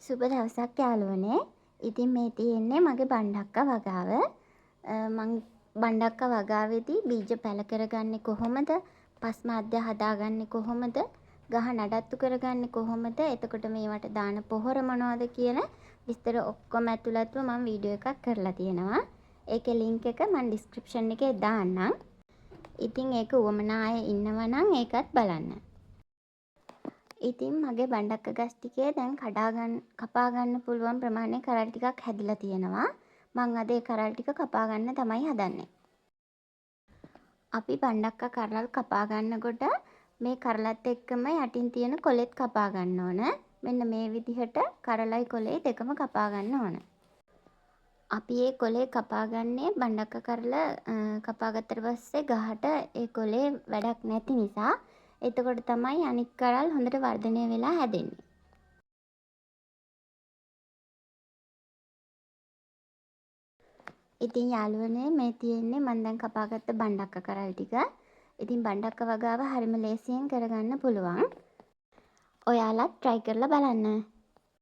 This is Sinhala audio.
සුබ දවසක් යාළුවනේ. ඉතින් මේ තියෙන්නේ මගේ බණ්ඩක්ක වගාව. මං බණ්ඩක්ක වගාවේදී බීජ පැළ කරගන්නේ කොහොමද? පස් මාධ්‍ය හදාගන්නේ කොහොමද? ගහ නඩත්තු කරගන්නේ කොහොමද? එතකොට මේවට දාන පොහොර මොනවද කියන විස්තර ඔක්කොම ඇතුළත්ව මම වීඩියෝ එකක් කරලා තියෙනවා. ඒකේ ලින්ක් එක මම ඩිස්ක්‍රිප්ෂන් එකේ දාන්නම්. ඉතින් ඒක උවමනා අය ඉන්නවා නම් ඒකත් බලන්න. ඉතින් මගේ බණ්ඩක්ක ගස් ටිකේ දැන් කපා ගන්න පුළුවන් ප්‍රමාණය කරල් ටිකක් හැදිලා තියෙනවා. මං අද ඒ කරල් ටික කපා ගන්න තමයි හදන්නේ. අපි බණ්ඩක්ක කරල් කපා ගන්නකොට මේ කරලත් එක්කම යටින් තියෙන කොලෙත් කපා ගන්න ඕන. මෙන්න මේ විදිහට කරලයි කොලේ දෙකම කපා ගන්න ඕන. අපි ඒ කොලේ කපා ගන්නේ බණ්ඩක්ක කරල කපා ගත්තට පස්සේ ගහට ඒ කොලේ වැඩක් නැති නිසා. එතකොට තමයි අනික් කරල් හොඳට වර්ධනය වෙලා හැදෙන්නේ. ඉතින් යාළුවනේ මේ තියෙන්නේ මම දැන් කපාගත්ත බණ්ඩක්ක කරල් ටික. ඉතින් බණ්ඩක්ක වගාව හරිම ලේසියෙන් කරගන්න පුළුවන්. ඔයාලත් try කරලා බලන්න.